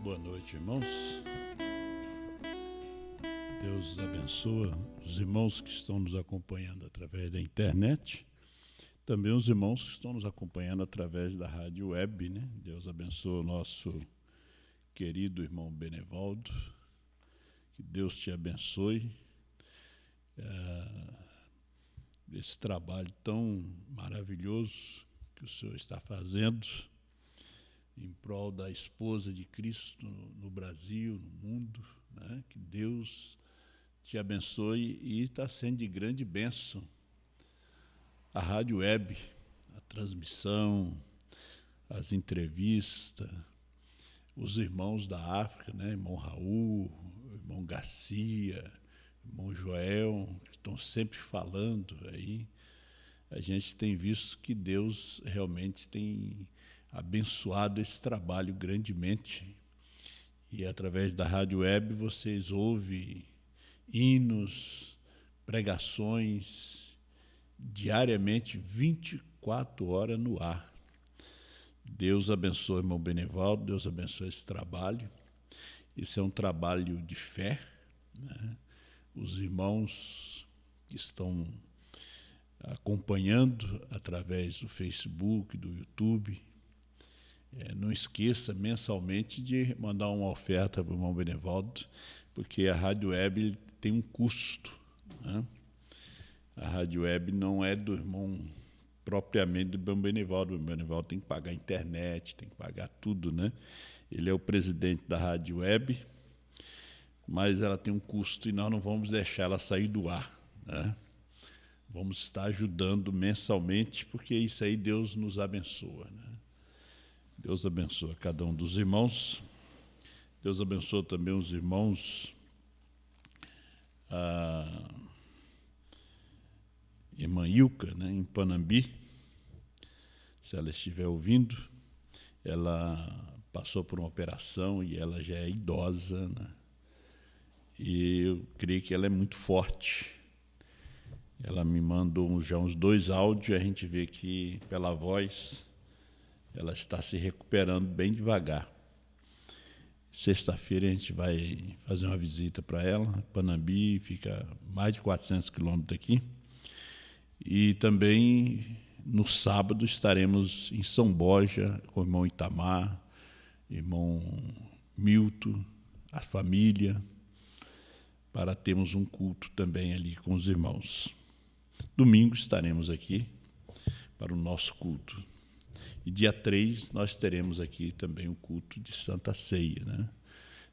Boa noite, irmãos. Deus abençoa os irmãos que estão nos acompanhando através da internet, também os irmãos que estão nos acompanhando através da rádio web, né? Deus abençoa o nosso querido irmão Benevaldo, que Deus te abençoe. Esse trabalho tão maravilhoso que o Senhor está fazendo em prol da esposa de Cristo no Brasil, no mundo, né? Que Deus te abençoe, e está sendo de grande bênção a rádio web, a transmissão, as entrevistas, os irmãos da África, né? Irmão Raul, irmão Garcia, irmão Joel, que estão sempre falando aí. A gente tem visto que Deus realmente tem abençoado esse trabalho grandemente. E através da rádio web vocês ouvem hinos, pregações, diariamente, 24 horas no ar. Deus abençoe o irmão Benevaldo, Deus abençoe esse trabalho. Isso é um trabalho de fé, né? Os irmãos que estão acompanhando através do Facebook, do YouTube, não esqueça mensalmente de mandar uma oferta para o irmão Benevaldo, porque a rádio web tem um custo, né? A rádio web não é do irmão propriamente do irmão Benevaldo. O irmão Benevaldo tem que pagar a internet, tem que pagar tudo, né? Ele é o presidente da rádio web, mas ela tem um custo e nós não vamos deixar ela sair do ar, né? Vamos estar ajudando mensalmente, porque isso aí Deus nos abençoa, né? Deus abençoa cada um dos irmãos. Deus abençoa também os irmãos, a irmã Ilka, né, em Panambi. Se ela estiver ouvindo, ela passou por uma operação e ela já é idosa, né? E eu creio que ela é muito forte. Ela me mandou já uns 2 áudios, a gente vê que pela voz ela está se recuperando bem devagar. Sexta-feira a gente vai fazer uma visita para ela. Panambi fica mais de 400 quilômetros daqui. E também no sábado estaremos em São Borja com o irmão Itamar, irmão Milton, a família, para termos um culto também ali com os irmãos. Domingo estaremos aqui para o nosso culto. E dia 3 nós teremos aqui também o culto de Santa Ceia, né?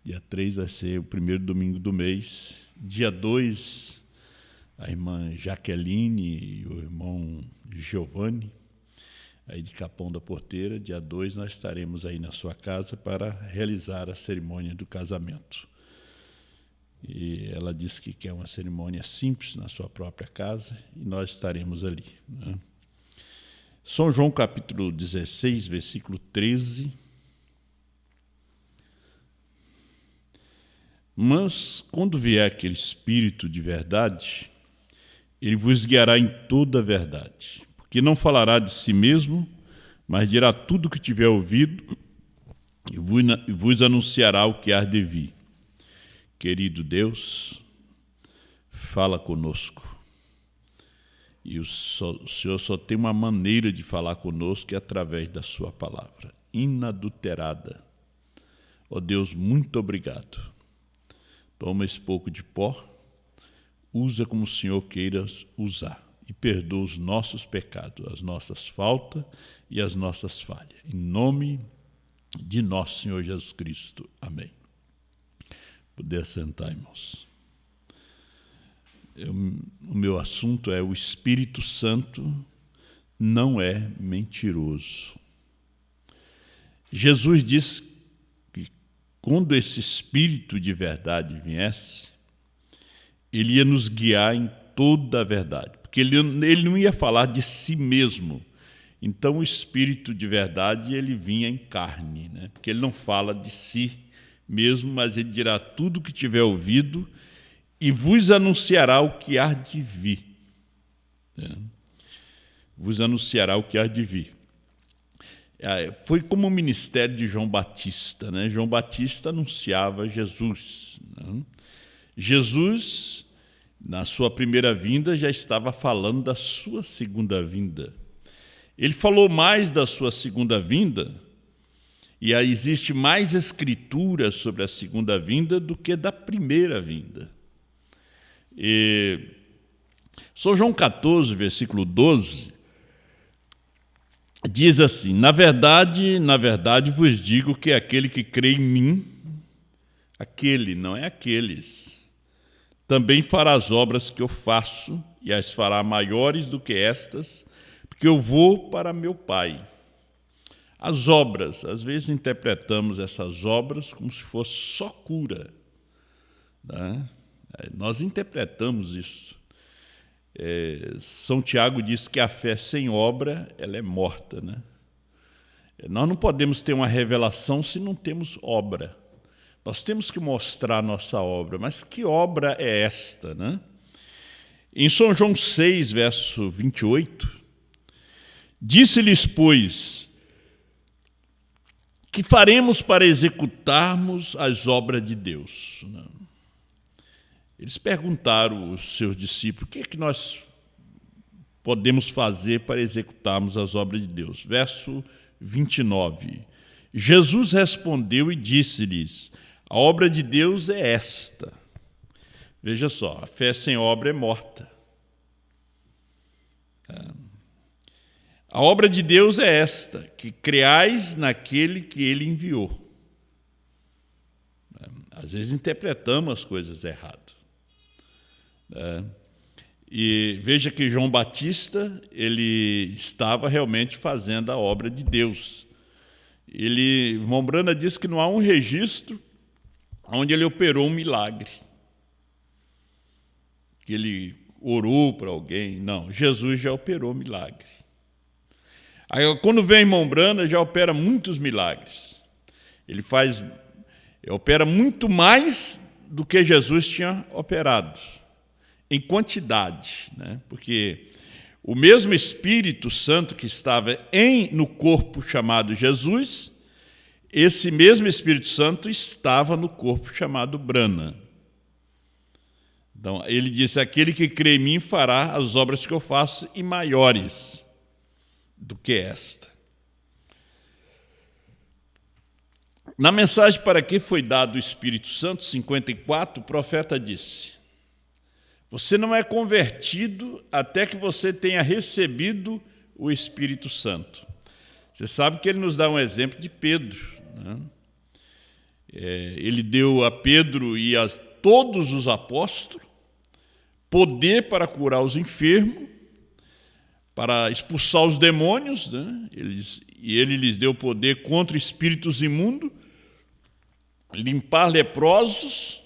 Dia 3 vai ser o primeiro domingo do mês. Dia 2, a irmã Jaqueline e o irmão Giovanni, aí de Capão da Porteira. Dia 2 nós estaremos aí na sua casa para realizar a cerimônia do casamento. E ela disse que quer uma cerimônia simples na sua própria casa, e nós estaremos ali, né? São João capítulo 16, versículo 13. Mas, quando vier aquele Espírito de verdade, ele vos guiará em toda a verdade, porque não falará de si mesmo, mas dirá tudo o que tiver ouvido e vos anunciará o que há de vir. Querido Deus, fala conosco. E o Senhor só tem uma maneira de falar conosco, que é através da sua palavra, inadulterada. Ó Deus, muito obrigado. Toma esse pouco de pó, usa como o Senhor queira usar, e perdoa os nossos pecados, as nossas faltas e as nossas falhas. Em nome de nosso Senhor Jesus Cristo. Amém. Poder sentar, irmãos. O meu assunto é: o Espírito Santo não é mentiroso. Jesus disse que quando esse Espírito de verdade viesse, ele ia nos guiar em toda a verdade, porque ele não ia falar de si mesmo. Então o Espírito de verdade, ele vinha em carne, né? Porque ele não fala de si mesmo, mas ele dirá tudo o que tiver ouvido e vos anunciará o que há de vir. Vos anunciará o que há de vir. Foi como o ministério de João Batista, né? João Batista anunciava Jesus, né? Jesus, na sua primeira vinda, já estava falando da sua segunda vinda. Ele falou mais da sua segunda vinda, e aí existe mais escritura sobre a segunda vinda do que da primeira vinda. São João 14, versículo 12, diz assim: na verdade vos digo que aquele que crê em mim, aquele, não é aqueles, também fará as obras que eu faço, e as fará maiores do que estas, porque eu vou para meu Pai. As obras, às vezes interpretamos essas obras como se fosse só cura, né? Nós interpretamos isso. São Tiago diz que a fé sem obra, ela é morta, né? Nós não podemos ter uma revelação se não temos obra. Nós temos que mostrar a nossa obra, mas que obra é esta, né? Em São João 6, verso 28, disse-lhes, pois, que faremos para executarmos as obras de Deus, né? Eles perguntaram aos seus discípulos, o que é que nós podemos fazer para executarmos as obras de Deus? Verso 29. Jesus respondeu e disse-lhes, a obra de Deus é esta. Veja só, a fé sem obra é morta. A obra de Deus é esta, que creais naquele que Ele enviou. Às vezes interpretamos as coisas errado. E veja que João Batista, ele estava realmente fazendo a obra de Deus. Irmão Brana diz que não há um registro onde ele operou um milagre, que ele orou para alguém. Não, Jesus já operou milagre. Aí, quando vem irmão Brana, já opera muitos milagres. Ele opera muito mais do que Jesus tinha operado, em quantidade, né? Porque o mesmo Espírito Santo que estava no corpo chamado Jesus, esse mesmo Espírito Santo estava no corpo chamado Brana. Então, ele disse, aquele que crê em mim fará as obras que eu faço e maiores do que esta. Na mensagem para que foi dado o Espírito Santo, 54, o profeta disse, você não é convertido até que você tenha recebido o Espírito Santo. Você sabe que ele nos dá um exemplo de Pedro, né? Ele deu a Pedro e a todos os apóstolos poder para curar os enfermos, para expulsar os demônios, né? Ele lhes deu poder contra espíritos imundos, limpar leprosos.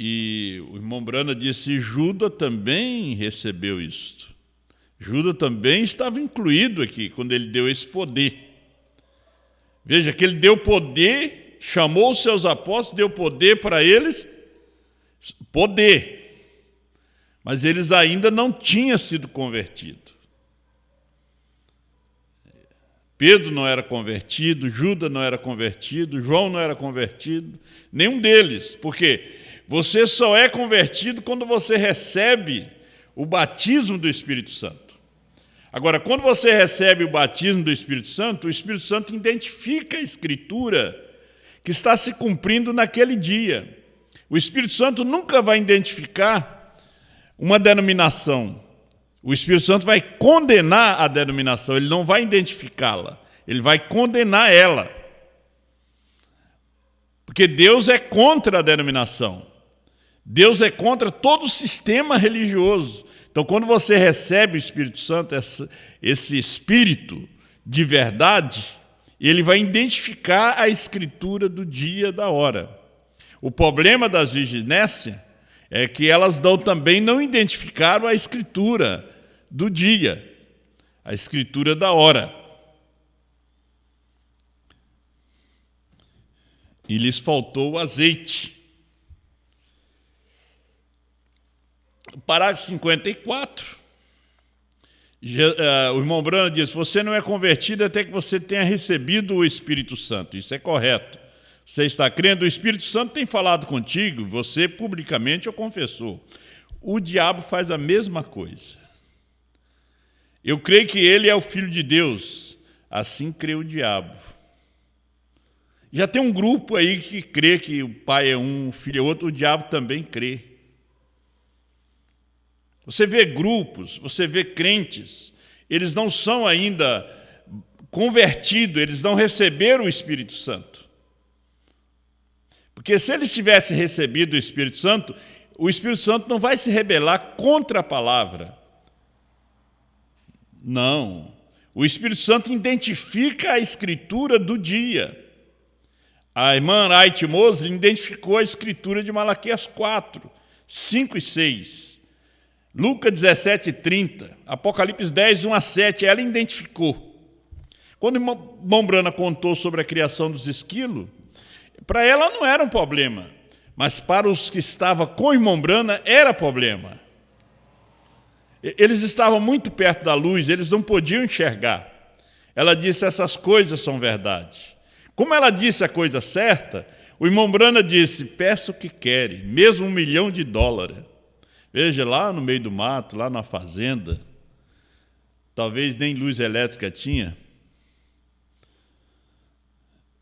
E o irmão Brana disse, Judas também recebeu isto. Judas também estava incluído aqui, quando ele deu esse poder. Veja que ele deu poder, chamou os seus apóstolos, deu poder para eles, poder. Mas eles ainda não tinham sido convertidos. Pedro não era convertido, Judas não era convertido, João não era convertido, nenhum deles, porque você só é convertido quando você recebe o batismo do Espírito Santo. Agora, quando você recebe o batismo do Espírito Santo, o Espírito Santo identifica a Escritura que está se cumprindo naquele dia. O Espírito Santo nunca vai identificar uma denominação. O Espírito Santo vai condenar a denominação, ele não vai identificá-la, ele vai condenar ela. Porque Deus é contra a denominação. Deus é contra todo o sistema religioso. Então, quando você recebe o Espírito Santo, esse Espírito de verdade, ele vai identificar a Escritura do dia, da hora. O problema das virginésias é que elas também não identificaram a Escritura do dia, a Escritura da hora. E lhes faltou o azeite. O parágrafo 54 O irmão Branham diz: você não é convertido até que você tenha recebido o Espírito Santo. Isso é correto. Você está crendo, o Espírito Santo tem falado contigo, você publicamente o confessou. O diabo faz a mesma coisa. Eu creio que ele é o Filho de Deus, assim crê o diabo. Já tem um grupo aí que crê que o pai é um, o filho é outro, o diabo também crê. Você vê grupos, você vê crentes, eles não são ainda convertidos, eles não receberam o Espírito Santo. Porque se eles tivessem recebido o Espírito Santo não vai se rebelar contra a palavra. Não. O Espírito Santo identifica a Escritura do dia. A irmã Wright Mosley identificou a Escritura de Malaquias 4, 5 e 6. Lucas 17, 30. Apocalipse 10, 1 a 7. Ela identificou. Quando o irmão Branham contou sobre a criação dos esquilos, para ela não era um problema, mas para os que estavam com o irmão Branham era problema. Eles estavam muito perto da luz, eles não podiam enxergar. Ela disse: essas coisas são verdade. Como ela disse a coisa certa, o irmão Branham disse: peça o que querem, mesmo $1 milhão. Veja, lá no meio do mato, lá na fazenda, talvez nem luz elétrica tinha.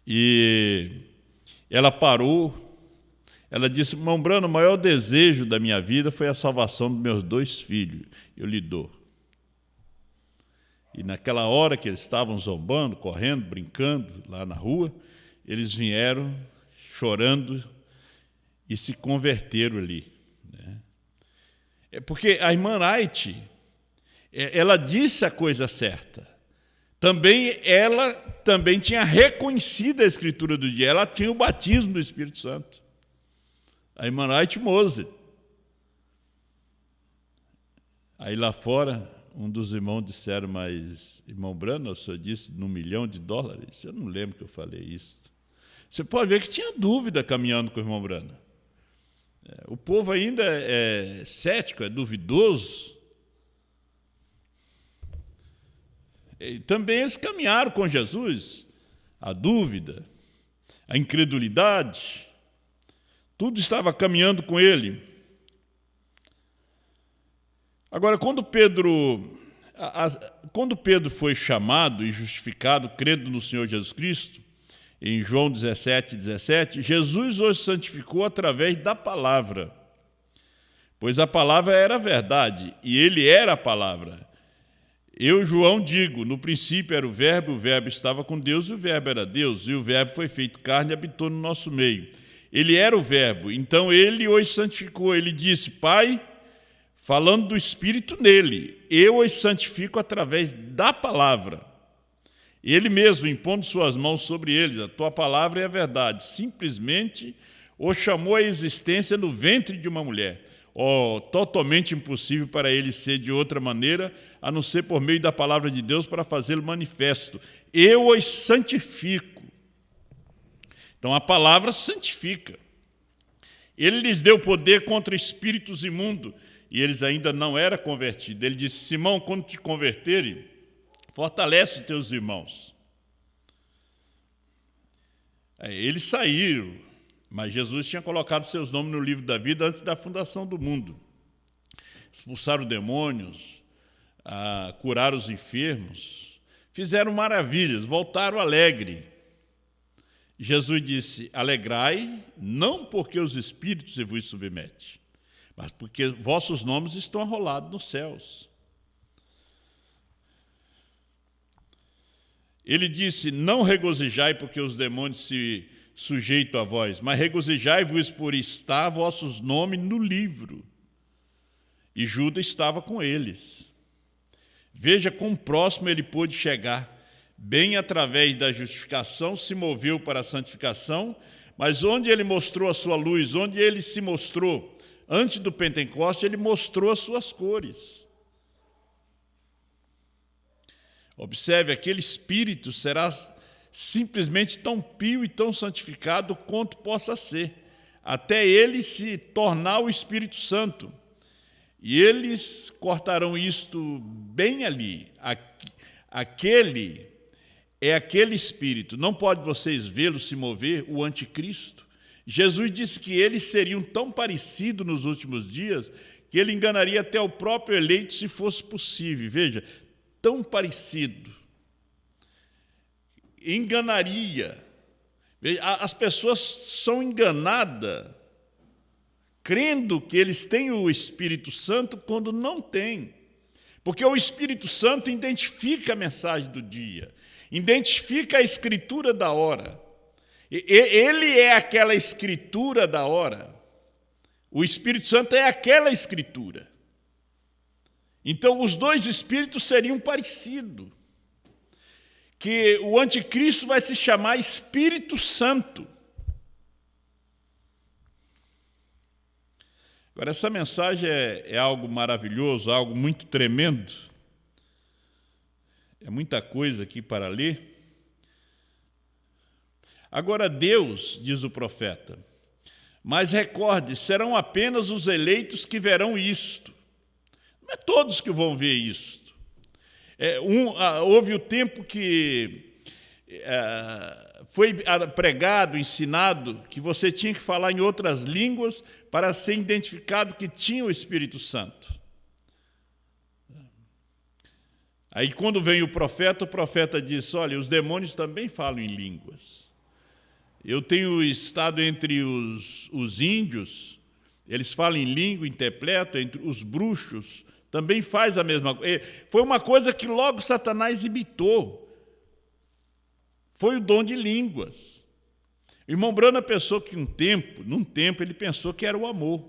E ela parou, ela disse: irmão Branham, o maior desejo da minha vida foi a salvação dos meus 2 filhos. Eu lhe dou. E naquela hora que eles estavam zombando, correndo, brincando lá na rua, eles vieram chorando e se converteram ali. É porque a irmã Wright, ela disse a coisa certa. Ela também tinha reconhecido a Escritura do dia, ela tinha o batismo do Espírito Santo. A irmã Wright Mosley. Aí lá fora, um dos irmãos disseram: mas, irmão Branham, o senhor disse $1 milhão? Eu não lembro que eu falei isso. Você pode ver que tinha dúvida caminhando com o irmão Branham. O povo ainda é cético, é duvidoso. E também eles caminharam com Jesus. A dúvida, a incredulidade, tudo estava caminhando com ele. Agora, quando Pedro foi chamado e justificado, crendo no Senhor Jesus Cristo, em João 17, 17, Jesus os santificou através da palavra, pois a palavra era a verdade, e ele era a palavra. Eu, João, digo: no princípio era o verbo estava com Deus, e o verbo era Deus, e o verbo foi feito carne e habitou no nosso meio. Ele era o verbo, então ele os santificou. Ele disse: Pai, falando do Espírito nele, eu os santifico através da palavra. Ele mesmo, impondo suas mãos sobre eles, a tua palavra é a verdade. Simplesmente o chamou à existência no ventre de uma mulher. Totalmente impossível para ele ser de outra maneira, a não ser por meio da palavra de Deus para fazê-lo manifesto. Eu os santifico. Então a palavra santifica. Ele lhes deu poder contra espíritos imundos, e eles ainda não eram convertidos. Ele disse: Simão, quando te converterem, fortalece os teus irmãos. Eles saíram, mas Jesus tinha colocado seus nomes no livro da vida antes da fundação do mundo. Expulsaram demônios, curaram os enfermos, fizeram maravilhas, voltaram alegre. Jesus disse: alegrai, não porque os espíritos se vos submetem, mas porque vossos nomes estão arrolados nos céus. Ele disse: não regozijai porque os demônios se sujeitam a vós, mas regozijai-vos por estar vossos nomes no livro. E Judas estava com eles. Veja quão próximo ele pôde chegar. Bem através da justificação se moveu para a santificação, mas onde ele mostrou a sua luz, onde ele se mostrou, antes do Pentecoste, ele mostrou as suas cores. Observe, aquele espírito será simplesmente tão pio e tão santificado quanto possa ser, até ele se tornar o Espírito Santo. E eles cortarão isto bem ali. Aquele é aquele espírito. Não pode vocês vê-lo se mover, o anticristo? Jesus disse que eles seriam tão parecidos nos últimos dias que ele enganaria até o próprio eleito se fosse possível. Veja, tão parecido. Enganaria. Veja, as pessoas são enganadas crendo que eles têm o Espírito Santo quando não têm. Porque o Espírito Santo identifica a mensagem do dia, identifica a escritura da hora. Ele é aquela escritura da hora. O Espírito Santo é aquela escritura. Então, os dois espíritos seriam parecidos. Que o anticristo vai se chamar Espírito Santo. Agora, essa mensagem é algo maravilhoso, algo muito tremendo. É muita coisa aqui para ler. Agora, Deus, diz o profeta, mas recorde, serão apenas os eleitos que verão isto. Não é todos que vão ver isto. Houve o tempo que foi pregado, ensinado, que você tinha que falar em outras línguas para ser identificado que tinha o Espírito Santo. Aí, quando vem o profeta diz, olha, os demônios também falam em línguas. Eu tenho estado entre os índios, eles falam em língua, interpretam, entre os bruxos, também faz a mesma coisa. Foi uma coisa que logo Satanás imitou. Foi o dom de línguas. O irmão Brana pensou que num tempo, ele pensou que era o amor.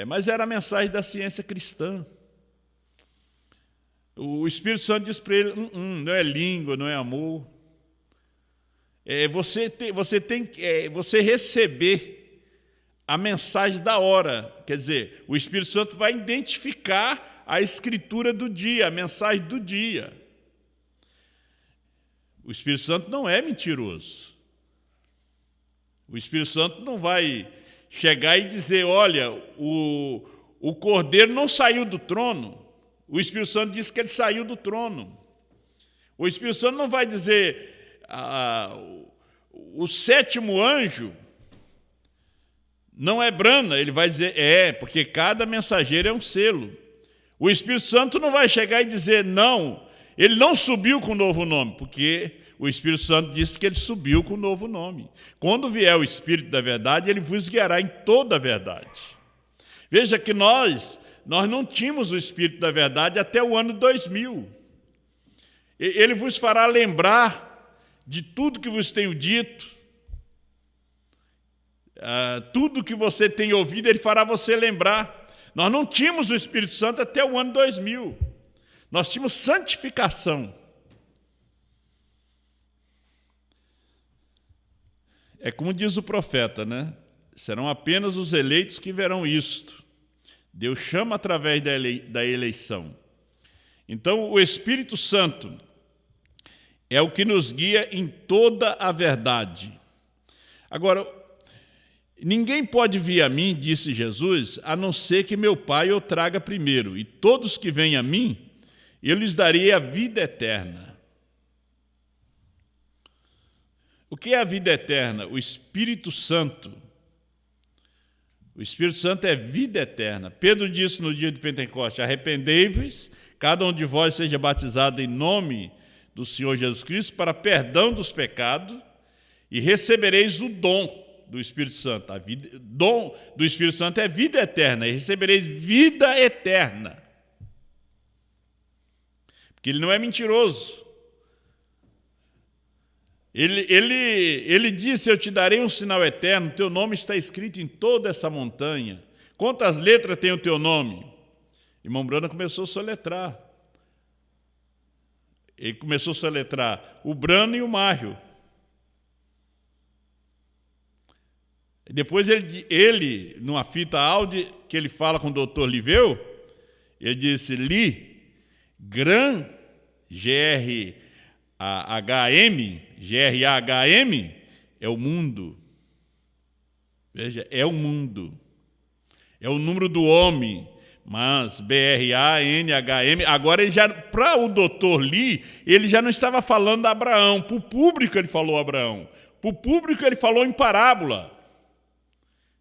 Mas era a mensagem da ciência cristã. O Espírito Santo diz para ele, não é língua, não é amor. Você receber a mensagem da hora. Quer dizer, o Espírito Santo vai identificar a escritura do dia, a mensagem do dia. O Espírito Santo não é mentiroso. O Espírito Santo não vai chegar e dizer, olha, o cordeiro não saiu do trono. O Espírito Santo diz que ele saiu do trono. O Espírito Santo não vai dizer, o sétimo anjo não é Brana, ele vai dizer, porque cada mensageiro é um selo. O Espírito Santo não vai chegar e dizer, não, ele não subiu com um novo nome, porque o Espírito Santo disse que ele subiu com um novo nome. Quando vier o Espírito da verdade, ele vos guiará em toda a verdade. Veja que nós não tínhamos o Espírito da verdade até o ano 2000. Ele vos fará lembrar de tudo que vos tenho dito, tudo que você tem ouvido, ele fará você lembrar. Nós não tínhamos o Espírito Santo até o ano 2000. Nós tínhamos santificação. É como diz o profeta, né? Serão apenas os eleitos que verão isto. Deus chama através da eleição. Então, o Espírito Santo é o que nos guia em toda a verdade. Agora, ninguém pode vir a mim, disse Jesus, a não ser que meu Pai o traga primeiro. E todos que vêm a mim, eu lhes darei a vida eterna. O que é a vida eterna? O Espírito Santo. O Espírito Santo é vida eterna. Pedro disse no dia de Pentecostes, arrependei-vos, cada um de vós seja batizado em nome do Senhor Jesus Cristo para perdão dos pecados e recebereis o dom do Espírito Santo. O dom do Espírito Santo é vida eterna, e recebereis vida eterna. Porque ele não é mentiroso. Ele disse, eu te darei um sinal eterno, teu nome está escrito em toda essa montanha. Quantas letras tem o teu nome? Irmão Brana começou a soletrar. Ele começou a soletrar o Brano e o Mário. Depois ele, numa fita áudio que ele fala com o doutor Liveu, ele disse, Gran, G-R-A-H-M, é o mundo. Veja, é o mundo. é o número do homem, mas BRANHM. Agora, para o doutor Lee, ele já não estava falando a Abraão. Para o público ele falou Abraão. Para o público ele falou em parábola.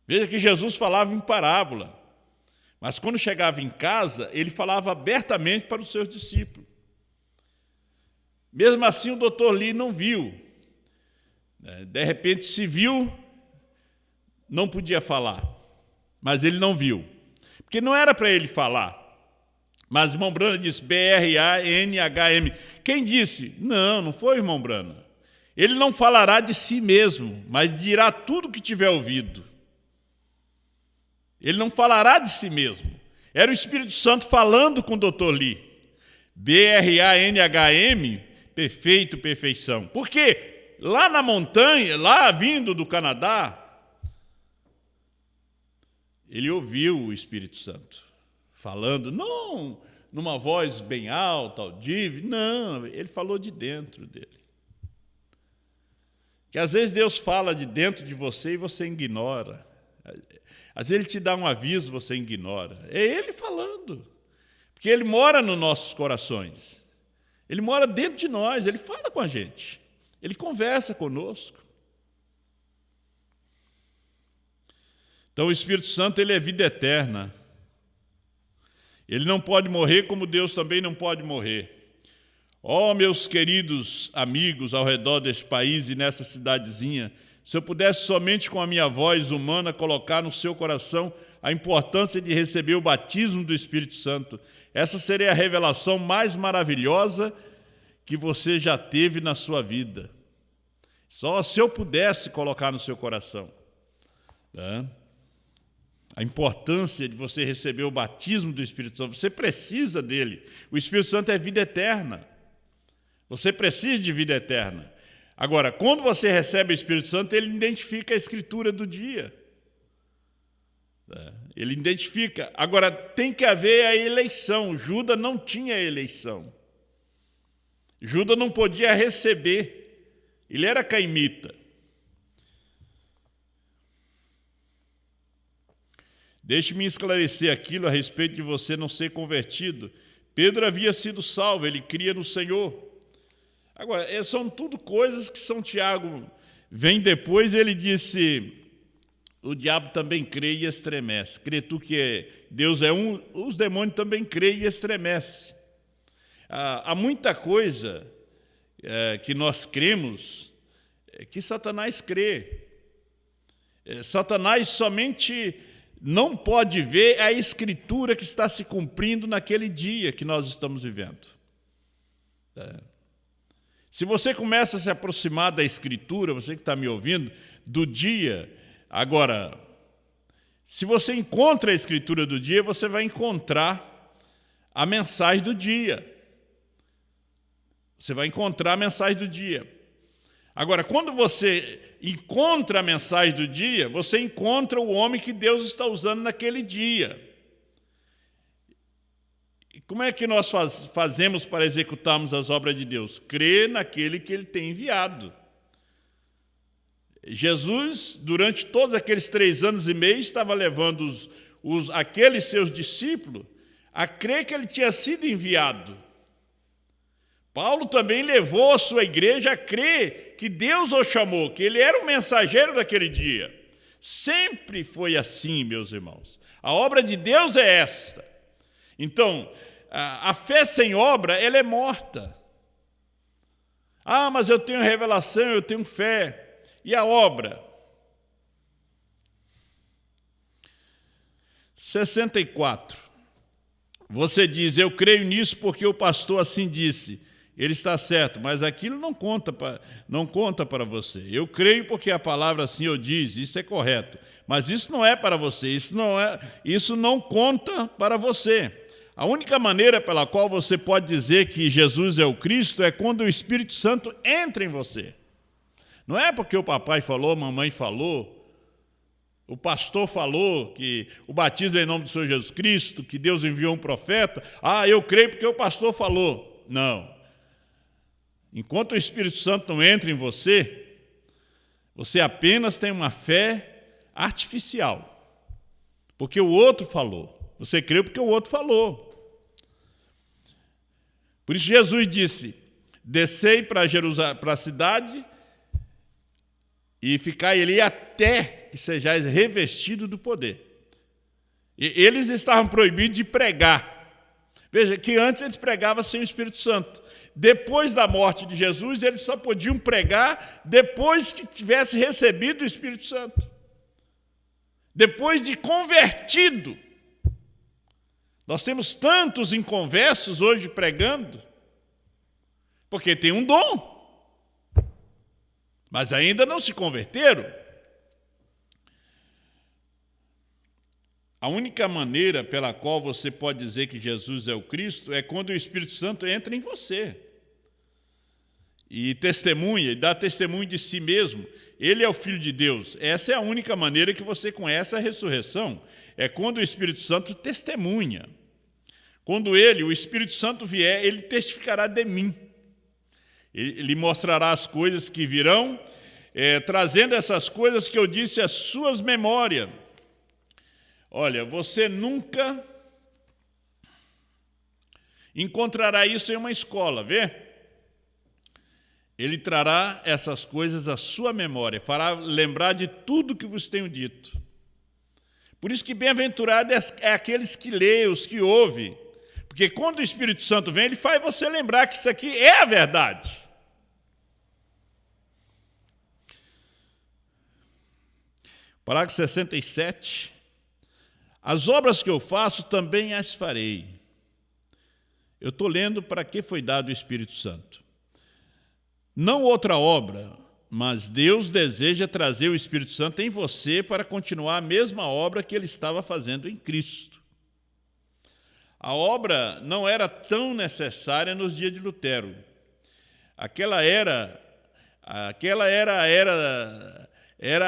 Veja que Jesus falava em parábola. Mas quando chegava em casa, ele falava abertamente para os seus discípulos. Mesmo assim, o doutor Lee não viu. De repente, se viu, não podia falar. Mas ele não viu. Porque não era para ele falar. Mas irmão Brana disse BRANHM. Quem disse? Não foi o irmão Brana. Ele não falará de si mesmo, mas dirá tudo o que tiver ouvido. Ele não falará de si mesmo. Era o Espírito Santo falando com o doutor Lee. BRANHM, perfeito, perfeição. Porque lá na montanha, lá vindo do Canadá, ele ouviu o Espírito Santo falando, não numa voz bem alta, audível, não, ele falou de dentro dele. Que às vezes Deus fala de dentro de você e você ignora. Às vezes Ele te dá um aviso, você ignora. É Ele falando. Porque Ele mora nos nossos corações. Ele mora dentro de nós, Ele fala com a gente. Ele conversa conosco. Então o Espírito Santo, ele é vida eterna. Ele não pode morrer como Deus também não pode morrer. Ó, meus queridos amigos ao redor deste país e nessa cidadezinha, se eu pudesse somente com a minha voz humana colocar no seu coração a importância de receber o batismo do Espírito Santo, essa seria a revelação mais maravilhosa que você já teve na sua vida. Só se eu pudesse colocar no seu coração. A importância de você receber o batismo do Espírito Santo. Você precisa dele. O Espírito Santo é vida eterna. Você precisa de vida eterna. Agora, quando você recebe o Espírito Santo, ele identifica a Escritura do dia. Ele identifica. Agora, tem que haver a eleição. Judas não tinha eleição. Judas não podia receber. Ele era caimita. Deixe-me esclarecer aquilo a respeito de você não ser convertido. Pedro havia sido salvo, ele cria no Senhor. Agora, são tudo coisas que São Tiago vem depois, ele disse, o diabo também crê e estremece. Crê tu que Deus é um, os demônios também creem e estremecem. Há muita coisa que nós cremos que Satanás crê. Satanás somente não pode ver a Escritura que está se cumprindo naquele dia que nós estamos vivendo. Se você começa a se aproximar da Escritura, você que está me ouvindo, do dia, agora, se você encontra a Escritura do dia, você vai encontrar a mensagem do dia. Você vai encontrar a mensagem do dia. Agora, quando você encontra a mensagem do dia, você encontra o homem que Deus está usando naquele dia. E como é que nós fazemos para executarmos as obras de Deus? Crer naquele que Ele tem enviado. Jesus, durante todos aqueles 3 anos e meio, estava levando aqueles seus discípulos a crer que Ele tinha sido enviado. Paulo também levou a sua igreja a crer que Deus o chamou, que ele era o mensageiro daquele dia. Sempre foi assim, meus irmãos. A obra de Deus é esta. Então, a fé sem obra, ela é morta. Mas eu tenho revelação, eu tenho fé. E a obra? 64. Você diz, eu creio nisso porque o pastor assim disse. Ele está certo, mas aquilo não conta para você. Eu creio porque a palavra assim eu diz, isso é correto. Mas isso não é para você, isso não conta para você. A única maneira pela qual você pode dizer que Jesus é o Cristo é quando o Espírito Santo entra em você. Não é porque o papai falou, a mamãe falou, o pastor falou que o batismo é em nome do Senhor Jesus Cristo, que Deus enviou um profeta. Eu creio porque o pastor falou. Não. Enquanto o Espírito Santo não entra em você, você apenas tem uma fé artificial. porque o outro falou. Você creu porque o outro falou. Por isso Jesus disse: descei para Jerusalém, para a cidade, e ficai ali até que sejais revestido do poder. E eles estavam proibidos de pregar. Veja que antes eles pregavam sem o Espírito Santo. Depois da morte de Jesus, eles só podiam pregar depois que tivesse recebido o Espírito Santo. Depois de convertido. Nós temos tantos inconversos hoje pregando, porque tem um dom, mas ainda não se converteram. A única maneira pela qual você pode dizer que Jesus é o Cristo é quando o Espírito Santo entra em você e testemunha, e dá testemunho de si mesmo. Ele é o Filho de Deus. Essa é a única maneira que você conhece a ressurreição. É quando o Espírito Santo testemunha. Quando o Espírito Santo vier, ele testificará de mim. Ele mostrará as coisas que virão, trazendo essas coisas que eu disse às suas memórias. Olha, você nunca encontrará isso em uma escola, vê? Ele trará essas coisas à sua memória, fará lembrar de tudo que vos tenho dito. Por isso que bem-aventurado é aqueles que lêem, os que ouvem. Porque quando o Espírito Santo vem, ele faz você lembrar que isso aqui é a verdade. Parágrafo 67. As obras que eu faço também as farei. Eu estou lendo para que foi dado o Espírito Santo. Não outra obra, mas Deus deseja trazer o Espírito Santo em você para continuar a mesma obra que ele estava fazendo em Cristo. A obra não era tão necessária nos dias de Lutero. Aquela era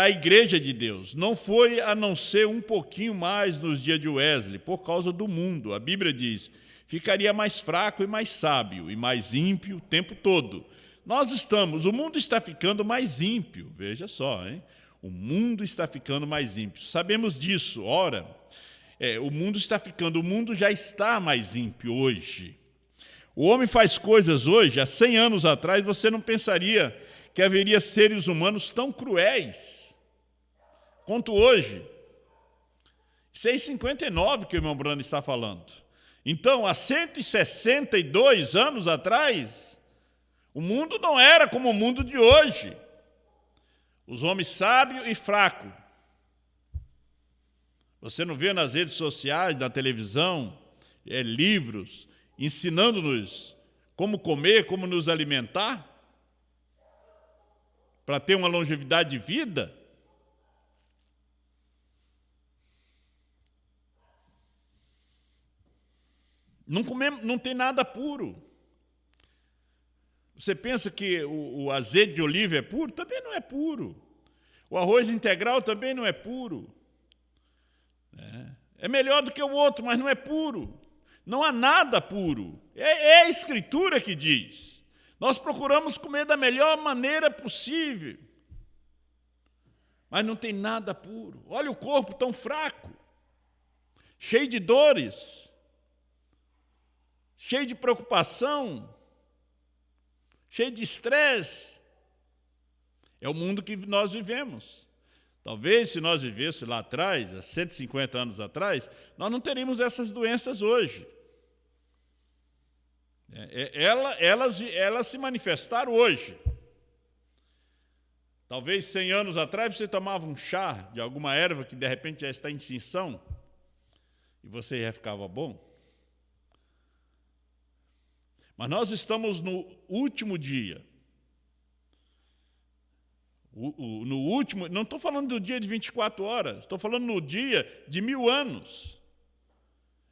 a igreja de Deus. Não foi a não ser um pouquinho mais nos dias de Wesley, por causa do mundo. A Bíblia diz: ficaria mais fraco e mais sábio e mais ímpio o tempo todo. O mundo está ficando mais ímpio, veja só, hein? O mundo está ficando mais ímpio. Sabemos disso, ora, o mundo já está mais ímpio hoje. O homem faz coisas hoje, há 100 anos atrás, você não pensaria que haveria seres humanos tão cruéis quanto hoje. 659 que o irmão Brando está falando. Então, há 162 anos atrás, o mundo não era como o mundo de hoje. Os homens sábios e fracos. Você não vê nas redes sociais, na televisão, livros ensinando-nos como comer, como nos alimentar, para ter uma longevidade de vida? Não tem nada puro. Você pensa que o azeite de oliva é puro? Também não é puro. O arroz integral também não é puro. É melhor do que o outro, mas não é puro. Não há nada puro. É a Escritura que diz. Nós procuramos comer da melhor maneira possível, mas não tem nada puro. Olha o corpo tão fraco, cheio de dores, cheio de preocupação, cheio de estresse. É o mundo que nós vivemos. Talvez, se nós vivêssemos lá atrás, há 150 anos atrás, nós não teríamos essas doenças hoje. Elas se manifestaram hoje. Talvez 100 anos atrás você tomava um chá de alguma erva que de repente já está em extinção e você já ficava bom. Mas nós estamos no último dia. No último, não estou falando do dia de 24 horas, estou falando no dia de 1000 anos.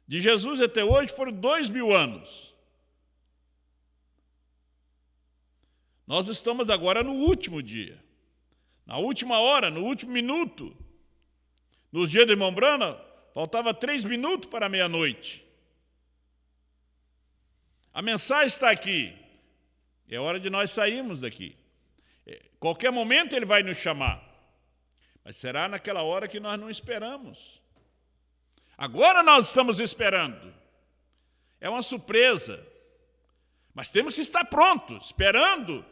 De Jesus até hoje foram 2000 anos. Nós estamos agora no último dia, na última hora, no último minuto. Nos dias do irmão Brana, faltava 3 minutos para meia-noite. A mensagem está aqui. É hora de nós sairmos daqui. Qualquer momento ele vai nos chamar. Mas será naquela hora que nós não esperamos. Agora nós estamos esperando. É uma surpresa. Mas temos que estar prontos, esperando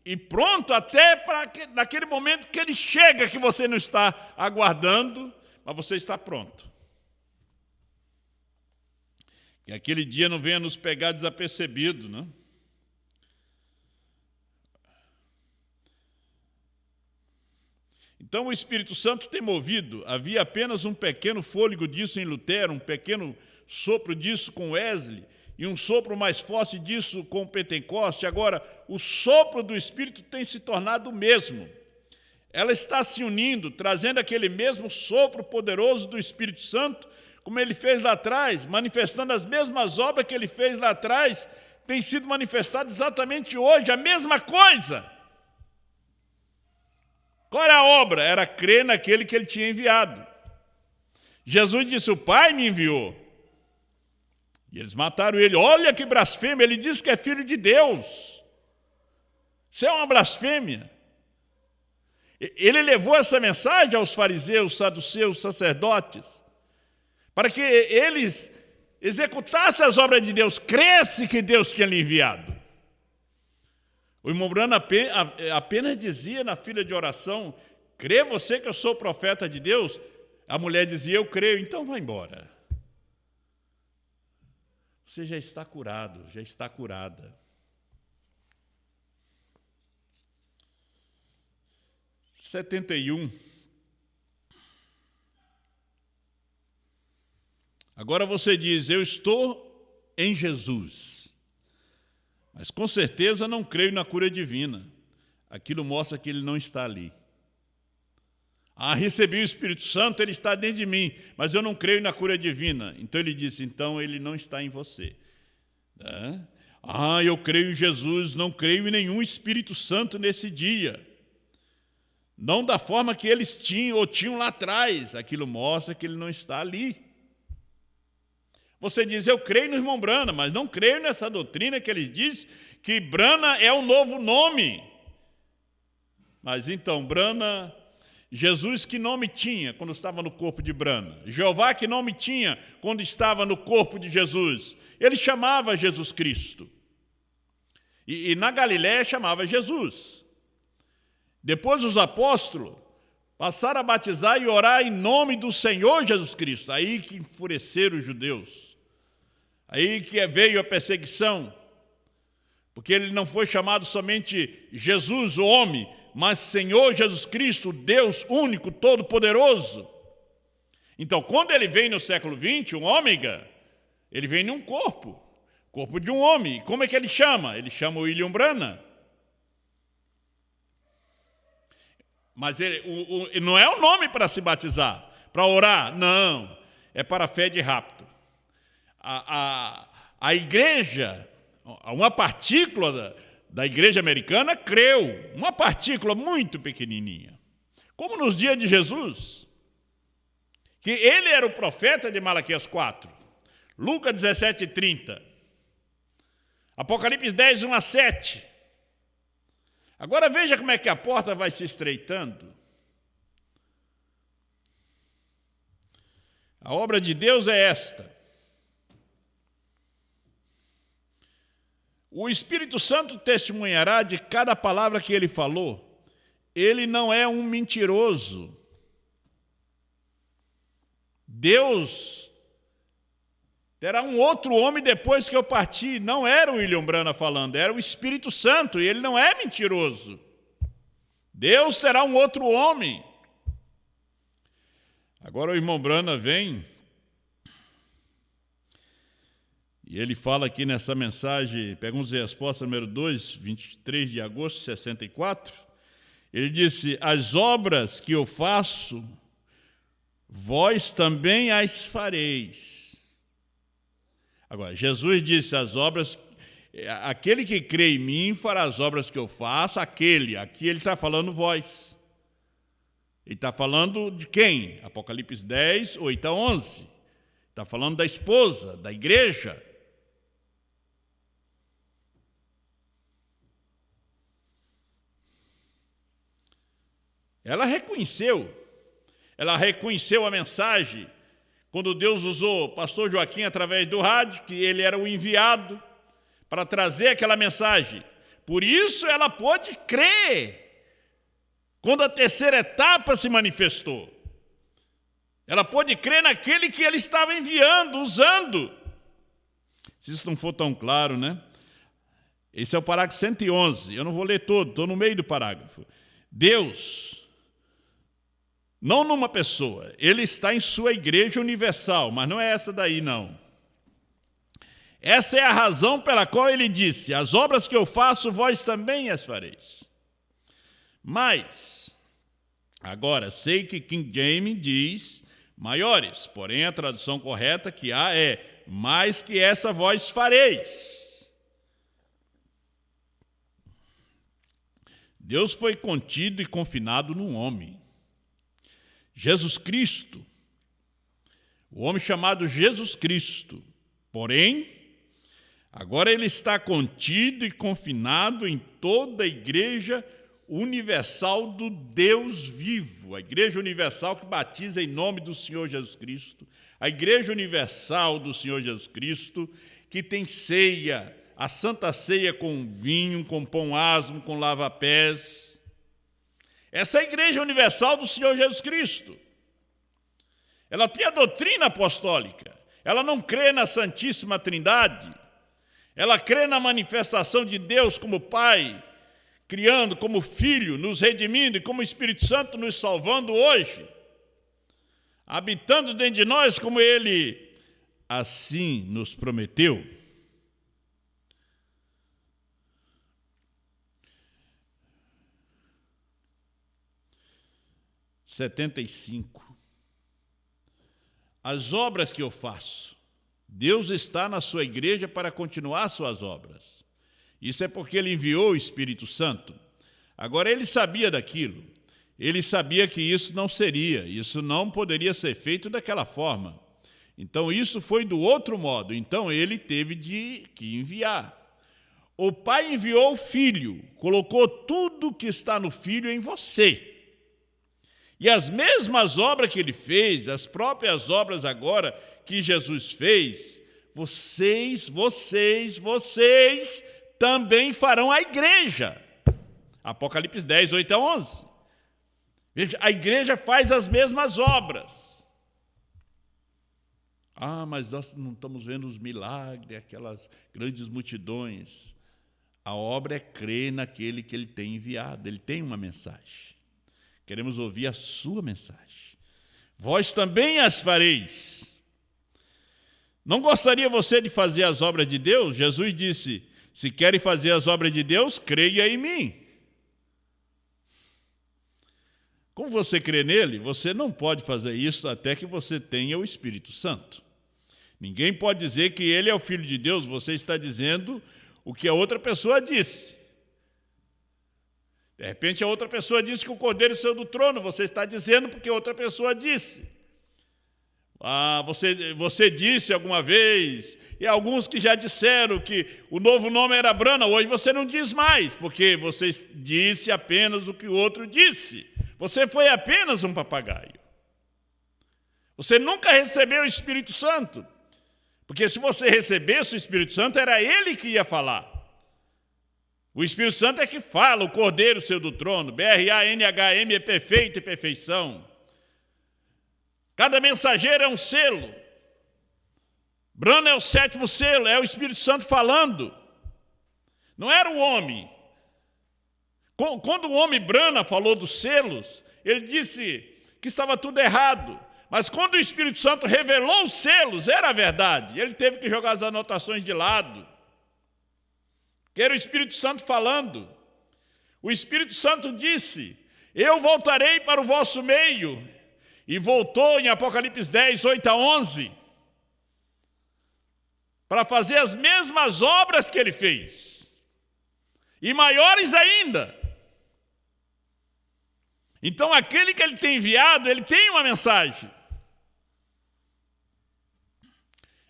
e pronto até para naquele momento que ele chega, que você não está aguardando, mas você está pronto. Que aquele dia não venha nos pegar desapercebido, né? Então o Espírito Santo tem movido, havia apenas um pequeno fôlego disso em Lutero, um pequeno sopro disso com Wesley, e um sopro mais forte disso com Pentecoste. Agora, o sopro do Espírito tem se tornado o mesmo. Ela está se unindo, trazendo aquele mesmo sopro poderoso do Espírito Santo, como ele fez lá atrás, manifestando as mesmas obras que ele fez lá atrás, tem sido manifestado exatamente hoje, a mesma coisa. Qual era a obra? Era crer naquele que ele tinha enviado. Jesus disse, o Pai me enviou. E eles mataram ele. Olha que blasfêmia, ele disse que é filho de Deus. Isso é uma blasfêmia. Ele levou essa mensagem aos fariseus, saduceus, sacerdotes, para que eles executassem as obras de Deus, cresce que Deus tinha lhe enviado. O irmão Branham apenas dizia na fila de oração, crê você que eu sou profeta de Deus? A mulher dizia, eu creio, então vai embora. Você já está curado, já está curada. (71) Agora você diz, eu estou em Jesus, mas com certeza não creio na cura divina. Aquilo mostra que ele não está ali. Recebi o Espírito Santo, ele está dentro de mim, mas eu não creio na cura divina. Então ele disse, então ele não está em você. Eu creio em Jesus, não creio em nenhum Espírito Santo nesse dia. Não da forma que eles tinham lá atrás. Aquilo mostra que ele não está ali. Você diz, eu creio no irmão Branham, mas não creio nessa doutrina que eles dizem que Branham é um novo nome. Mas então, Branham, Jesus que nome tinha quando estava no corpo de Branham? Jeová que nome tinha quando estava no corpo de Jesus? Ele chamava Jesus Cristo. E na Galiléia chamava Jesus. Depois os apóstolos passaram a batizar e orar em nome do Senhor Jesus Cristo. Aí que enfureceram os judeus. Aí que veio a perseguição. Porque ele não foi chamado somente Jesus, o homem, mas Senhor Jesus Cristo, Deus único, todo-poderoso. Então, quando ele vem no século XX, um ômega, ele vem num corpo de um homem. Como é que ele chama? Ele chama o William Branham. Mas ele não é o nome para se batizar, para orar, não. É para a fé de rapto. A igreja, uma partícula da igreja americana creu, uma partícula muito pequenininha. Como nos dias de Jesus, que ele era o profeta de Malaquias 4, Lucas 17:30, Apocalipse 10, 1-7. Agora veja como é que a porta vai se estreitando. A obra de Deus é esta. O Espírito Santo testemunhará de cada palavra que ele falou. Ele não é um mentiroso. Deus terá um outro homem depois que eu partir. Não era o William Branham falando, era o Espírito Santo, e ele não é mentiroso. Deus terá um outro homem. Agora o irmão Branham vem e ele fala aqui nessa mensagem, perguntas e respostas número 2, 23 de agosto de 64, ele disse, as obras que eu faço, vós também as fareis. Agora, Jesus disse, as obras, aquele que crê em mim fará as obras que eu faço, aqui ele está falando vós. Ele está falando de quem? Apocalipse 10, 8-11. Está falando da esposa, da igreja. Ela reconheceu a mensagem quando Deus usou o pastor Joaquim através do rádio, que ele era o enviado para trazer aquela mensagem. Por isso ela pôde crer quando a terceira etapa se manifestou. Ela pôde crer naquele que ele estava enviando, usando. Se isso não for tão claro, né? Esse é o parágrafo 111. Eu não vou ler todo, estou no meio do parágrafo. Deus, não numa pessoa, ele está em sua igreja universal, mas não é essa daí, não. Essa é a razão pela qual ele disse: as obras que eu faço, vós também as fareis. Mas, agora, sei que King James diz maiores, porém a tradução correta que há é: mais que essa vós fareis. Deus foi contido e confinado num homem, Jesus Cristo, o homem chamado Jesus Cristo. Porém, agora ele está contido e confinado em toda a igreja universal do Deus vivo, a igreja universal que batiza em nome do Senhor Jesus Cristo, a igreja universal do Senhor Jesus Cristo, que tem ceia, a santa ceia com vinho, com pão asmo, com lava-pés. Essa é a igreja universal do Senhor Jesus Cristo. Ela tem a doutrina apostólica, ela não crê na Santíssima Trindade, ela crê na manifestação de Deus como Pai, criando como Filho, nos redimindo, e como Espírito Santo nos salvando hoje, habitando dentro de nós como Ele assim nos prometeu. (75) As obras que eu faço, Deus está na sua igreja para continuar suas obras. Isso é porque Ele enviou o Espírito Santo. Agora, Ele sabia daquilo. Ele sabia que isso não poderia ser feito daquela forma. Então, isso foi do outro modo. Então, Ele teve que enviar. O Pai enviou o Filho, colocou tudo que está no Filho em você. E as mesmas obras que Ele fez, as próprias obras agora que Jesus fez, vocês também farão a igreja. Apocalipse 10, 8 a 11. Veja, a igreja faz as mesmas obras. Mas nós não estamos vendo os milagres, aquelas grandes multidões. A obra é crer naquele que Ele tem enviado. Ele tem uma mensagem. Queremos ouvir a sua mensagem. Vós também as fareis. Não gostaria você de fazer as obras de Deus? Jesus disse: se querem fazer as obras de Deus, creia em mim. Como você crê nele, você não pode fazer isso até que você tenha o Espírito Santo. Ninguém pode dizer que ele é o Filho de Deus, você está dizendo o que a outra pessoa disse. De repente a outra pessoa disse que o Cordeiro saiu do trono, você está dizendo porque a outra pessoa disse. Você disse alguma vez, e alguns que já disseram que o novo nome era Brana, hoje você não diz mais, porque você disse apenas o que o outro disse. Você foi apenas um papagaio. Você nunca recebeu o Espírito Santo, porque se você recebesse o Espírito Santo, era Ele que ia falar. O Espírito Santo é que fala, o Cordeiro saiu do trono, BRANHM é perfeito e perfeição. Cada mensageiro é um selo. Brana é o 7º selo, é o Espírito Santo falando. Não era o homem. Quando o homem Brana falou dos selos, ele disse que estava tudo errado. Mas quando o Espírito Santo revelou os selos, era a verdade. Ele teve que jogar as anotações de lado. Que era o Espírito Santo falando. O Espírito Santo disse: eu voltarei para o vosso meio. E voltou em Apocalipse 10, 8 a 11, para fazer as mesmas obras que ele fez, e maiores ainda. Então, aquele que ele tem enviado, ele tem uma mensagem.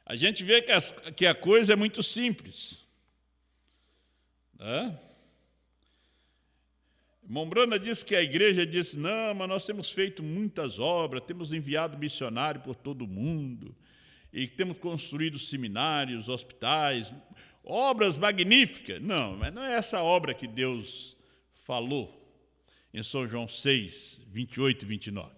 A gente vê que a coisa é muito simples. Irmão Brana disse que a igreja disse, não, mas nós temos feito muitas obras, temos enviado missionário por todo o mundo, e temos construído seminários, hospitais, obras magníficas. Não, mas não é essa obra que Deus falou em São João 6, 28 e 29.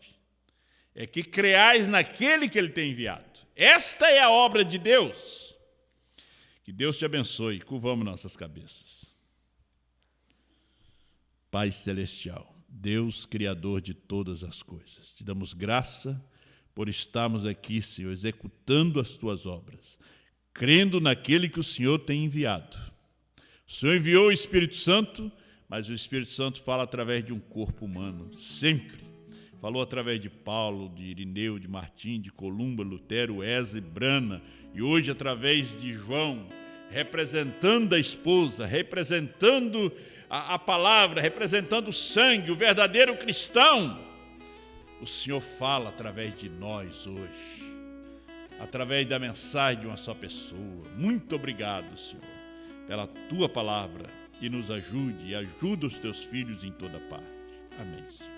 É que creais naquele que Ele tem enviado. Esta é a obra de Deus. Que Deus te abençoe. Curvamos nossas cabeças. Pai Celestial, Deus Criador de todas as coisas, te damos graça por estarmos aqui, Senhor, executando as Tuas obras, crendo naquele que o Senhor tem enviado. O Senhor enviou o Espírito Santo, mas o Espírito Santo fala através de um corpo humano, sempre. Falou através de Paulo, de Irineu, de Martim, de Columba, Lutero, Wesley, Brana, e hoje através de João, representando a esposa, representando a palavra, representando o sangue, o verdadeiro cristão. O Senhor fala através de nós hoje, através da mensagem de uma só pessoa. Muito obrigado, Senhor, pela Tua palavra, que nos ajude e ajuda os Teus filhos em toda parte. Amém, Senhor.